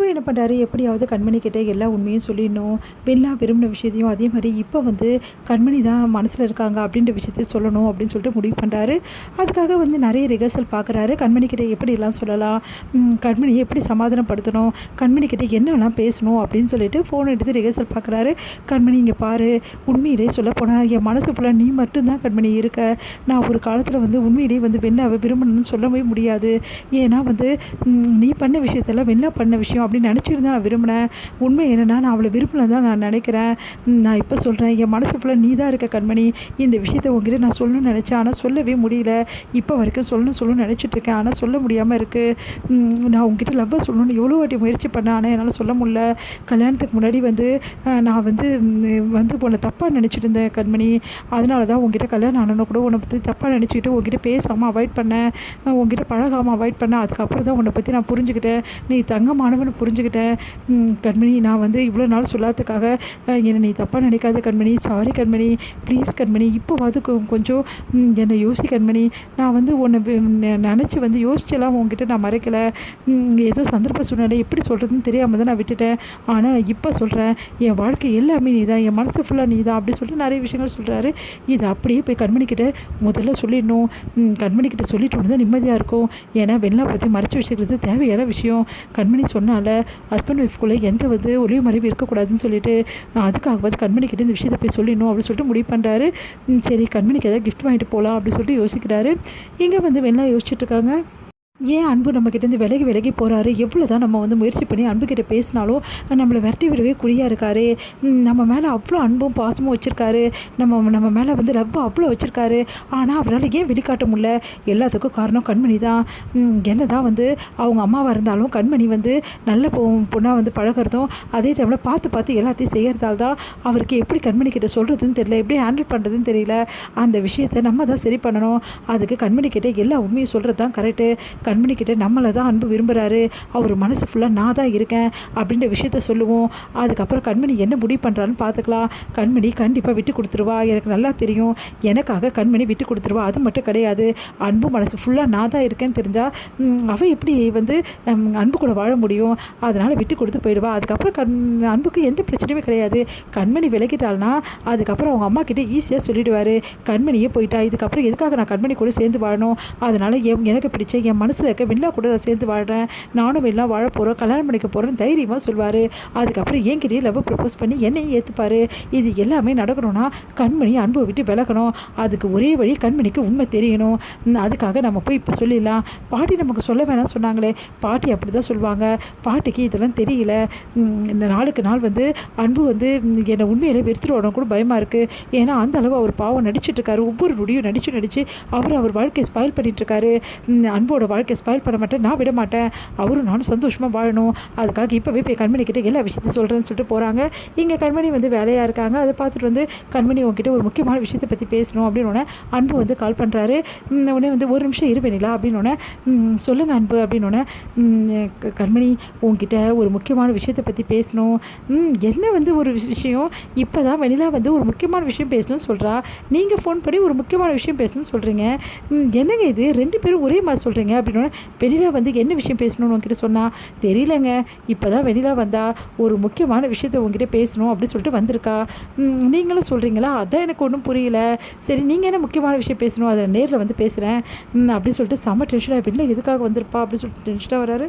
அன்பு என்ன பண்ணுறாரு, எப்படியாவது கண்மணி கிட்ட எல்லா உண்மையும் சொல்லிடணும், வெண்லா விரும்பின விஷயத்தையும் அதே மாதிரி இப்போ வந்து கண்மணி தான் மனசில் இருக்காங்க அப்படின்ற விஷயத்தையும் சொல்லணும் அப்படின்னு சொல்லிட்டு முடிவு பண்ணுறாரு. அதுக்காக வந்து நிறைய ரிஹர்சல் பார்க்குறாரு. கண்மணி கிட்ட எப்படிலாம் சொல்லலாம், கண்மணியை எப்படி சமாதானப்படுத்தணும், கண்மணி கிட்ட என்னெல்லாம் பேசணும் அப்படின்னு சொல்லிட்டு ஃபோன் எடுத்து ரிஹர்சல் பார்க்குறாரு. கண்மணி இங்கே பாரு, உண்மையிலே சொல்லப்போனால் என் மனசு ஃபுல்லாக நீ மட்டும்தான் கண்மணி இருக்க. நான் ஒரு காலத்தில் வந்து உண்மையிலேயே வந்து வெண்லாவை விரும்பணும்னு சொல்லவே முடியாது. ஏன்னா வந்து நீ பண்ண விஷயத்தெல்லாம் வெண்லா பண்ண விஷயம் அப்படின்னு நினச்சிருந்தா நான் விரும்பினேன். உண்மை என்னென்னா நான் அவளை விரும்பினு தான் நான் நினைக்கிறேன். நான் இப்போ சொல்கிறேன், என் மனசு ஃபுல்லாக நீ தான் இருக்க கண்மணி. இந்த விஷயத்தை உங்ககிட்ட நான் சொல்லணும்னு நினச்சேன், ஆனால் சொல்லவே முடியல. இப்போ வரைக்கும் சொல்லணும்னு நினச்சிட்ருக்கேன், ஆனால் சொல்ல முடியாமல் இருக்குது. நான் உங்ககிட்ட லவ்வை சொல்லணும்னு எவ்வளோ வாட்டி முயற்சி பண்ணேன், ஆனால் என்னால் சொல்ல முடியல. கல்யாணத்துக்கு முன்னாடி வந்து நான் வந்து உன்னை தப்பாக நினச்சிட்டு இருந்தேன் கண்மணி. அதனால தான் உங்ககிட்ட கல்யாணம் ஆனோன்னு கூட உன்னை பற்றி தப்பாக நினச்சிக்கிட்டு உங்ககிட்ட பேசாமல் அவாய்ட் பண்ணேன், உங்ககிட்ட பழகாமல் அவாய்ட் பண்ணேன். அதுக்கப்புறம் தான் உன்னை பற்றி நான் புரிஞ்சுக்கிட்டேன், நீ தங்கமானவன்னு புரிஞ்சுக்கிட்டேன். கண்மணி, நான் வந்து இவ்வளோ நாள் சொல்லாததுக்காக என்னை நீ தப்பாக நினைக்காத கண்மணி. சாரி கண்மணி, ப்ளீஸ் கண்மணி, இப்போவாது கொஞ்சம் என்னை யோசி கண்மணி. நான் வந்து உன்னை நினச்சி வந்து யோசிச்செல்லாம் உங்ககிட்ட நான் மறைக்கலை. ஏதோ சந்தர்ப்ப சூழ்நிலை எப்படி சொல்கிறதுன்னு தெரியாமல் தான் நான் விட்டுட்டேன். ஆனால் இப்போ சொல்கிறேன், என் வாழ்க்கை எல்லாமே நீ தான், என் மனசு ஃபுல்லாக நீ தான் அப்படி சொல்லிட்டு நிறைய விஷயங்கள் சொல்கிறாரு. இது அப்படியே போய் கண்மணிக்கிட்ட முதல்ல சொல்லிடணும். கண்மணிக்கிட்ட சொல்லிட்டு தான் நிம்மதியாக இருக்கும். ஏன்னா வெண்லா பற்றி மறைச்சி வச்சுக்கிறது தேவையான விஷயம். கண்மணி சொன்னால ஹஸ்பண்ட் ஒய்ஃப்குள்ளே எந்த வந்து ஒரே மறைவு இருக்கக்கூடாதுன்னு சொல்லிட்டு அதுக்காகவாது கண்மணிக்கிட்ட இந்த விஷயத்தை போய் சொல்லிடணும் அப்படின்னு சொல்லிட்டு முடிவு பண்ணுறாரு. சரி, கண்மணிக்கு ஏதாவது கிஃப்ட் வாங்கிட்டு போகலாம் அப்படின்னு சொல்லிட்டு யோசிக்கிறாரு. இங்கே வந்து வெண்லா யோசிச்சுட்டு இருக்காங்க. ஏன் அன்பு நம்மக்கிட்டேருந்து விலகி போகிறாரு, எவ்வளோ தான் நம்ம வந்து முயற்சி பண்ணி அன்புக்கிட்ட பேசினாலும் நம்மளை விரட்டி விடவே குறியாக இருக்காரு. நம்ம மேலே அவ்வளோ அன்பும் பாசமும் வச்சுருக்காரு, நம்ம மேலே வந்து லவ் அவ்வளோ வச்சுருக்காரு. ஆனால் அவரால் ஏன் வெளிக்காட்ட முடியல? எல்லாத்துக்கும் காரணம் கண்மணி தான். என்ன தான் வந்து அவங்க அம்மாவாக இருந்தாலும் கண்மணி வந்து நல்ல பொண்ணாக வந்து பழகிறதும் அதே டைமில் பார்த்து எல்லாத்தையும் செய்கிறதால தான் அவருக்கு எப்படி கண்மணிக்கிட்ட சொல்கிறதுன்னு தெரியல, எப்படி ஹேண்டில் பண்ணுறதுன்னு தெரியல. அந்த விஷயத்தை நம்ம தான் சரி பண்ணணும். அதுக்கு கண்மணிக்கிட்ட எல்லா உண்மையும் சொல்கிறது தான் கரெக்டு. கண்மணிக்கிட்ட நம்மளை தான் அன்பு விரும்புகிறாரு, அவர் மனசு ஃபுல்லாக நான் தான் இருக்கேன் அப்படின்ற விஷயத்த சொல்லுவோம். அதுக்கப்புறம் கண்மணி என்ன முடிவு பண்ணுறான்னு பார்த்துக்கலாம். கண்மணி கண்டிப்பாக விட்டு கொடுத்துருவா, எனக்கு நல்லா தெரியும். எனக்காக கண்மணி விட்டு கொடுத்துருவா. அது மட்டும் கிடையாது, அன்பு மனசு ஃபுல்லாக நான் தான் இருக்கேன்னு தெரிஞ்சால் அவள் எப்படி வந்து அன்பு கூட வாழ முடியும்? அதனால் விட்டு கொடுத்து போயிடுவா. அதுக்கப்புறம் அன்புக்கு எந்த பிரச்சனையுமே கிடையாது. கண்மணி விலகிட்டாள்னா அதுக்கப்புறம் அவங்க அம்மா கிட்டே ஈஸியாக சொல்லிவிடுவார், கண்மணியே போயிட்டா, இதுக்கப்புறம் எதுக்காக நான் கண்மணி கூட சேர்ந்து வாழணும்? அதனால் எனக்கு பிடிச்ச என் மனசில் இருக்க வெண்லா கூட நான் சேர்ந்து வாழ்கிறேன், நானும் வெண்லா வாழ போகிறோம், கல்யாணம் பண்ணிக்க போகிறேன்னு தைரியமாக சொல்வார். அதுக்கப்புறம் என்கிட்டயே லவ் ப்ரப்போஸ் பண்ணி என்னையும் ஏற்றுப்பார். இது எல்லாமே நடக்கணும்னா கண்மணி அன்பை விட்டு விலகணும். அதுக்கு ஒரே வழி, கண்மணிக்கு உண்மை தெரியணும். அதுக்காக நம்ம போய் இப்போ சொல்லிடலாம். பாட்டி நமக்கு சொல்ல வேணாம் சொன்னாங்களே, பாட்டி அப்படி தான் சொல்லுவாங்க. பாட்டிக்கு இதெல்லாம் தெரியல. இந்த நாளுக்கு நாள் வந்து அன்பு வந்து என்னை உண்மையிலே வெறுத்துருவோம் கூட பயமாக இருக்குது. ஏன்னா அந்த அளவு அவர் பாவம் நடிச்சிட்ருக்காரு. ஒவ்வொரு நொடியும் நடித்து அவர் வாழ்க்கையை ஸ்பாயில் பண்ணிகிட்ருக்காரு. அன்போட வாழ்க்கை ஸ்பாயில் பண்ண மாட்டேன், நான் விட மாட்டேன், அவரும் நானும் சந்தோஷமாக வாழணும். அதுக்காக இப்போவே போய் கண்மணிக்கிட்ட எல்லா விஷயத்தையும் சொல்கிறேன்னு சொல்லிட்டு போகிறாங்க. இங்கே கண்மணி வந்து வேலையாக இருக்காங்க. அதை பார்த்துட்டு வந்து கண்மணி உங்ககிட்ட ஒரு முக்கியமான விஷயத்தை பற்றி பேசணும் அப்படின்னு அன்பு வந்து கால் பண்ணுறாரு. உடனே வந்து ஒரு நிமிஷம் இருவேனிலா அப்படின்னு சொல்லுங்கள் அன்பு அப்படின்னு கண்மணி உங்ககிட்ட ஒரு முக்கியமான விஷயத்தை பற்றி பேசணும். என்ன வந்து ஒரு விஷயம், இப்போ தான் வெண்ணிலா வந்து ஒரு முக்கியமான விஷயம் பேசணும்னு சொல்கிறா, நீங்கள் ஃபோன் பண்ணி ஒரு முக்கியமான விஷயம் பேசணும்னு சொல்கிறீங்க, என்னங்க இது ரெண்டு பேரும் ஒரே மாதிரி சொல்கிறீங்க அப்படின்னு வெண்ணிலா வந்து என்ன விஷயம் பேசணும்னு உங்ககிட்ட சொன்னா, தெரியலங்க, இப்போ தான் வெண்ணிலா வந்தா, ஒரு முக்கியமான விஷயத்தை உங்ககிட்ட பேசணும் அப்படின்னு சொல்லிட்டு வந்திருக்கா, நீங்களும் சொல்கிறீங்களா, அதான் எனக்கு ஒன்றும் புரியல. சரி, நீங்கள் என்ன முக்கியமான விஷயம் பேசணும், அதை நேரில் வந்து பேசுகிறேன் அப்படின்னு சொல்லிட்டு செம்ம டென்ஷனாக, வெண்ணிலா எதுக்காக வந்திருப்பா அப்படின்னு சொல்லிட்டு டென்ஷனாக வராரு.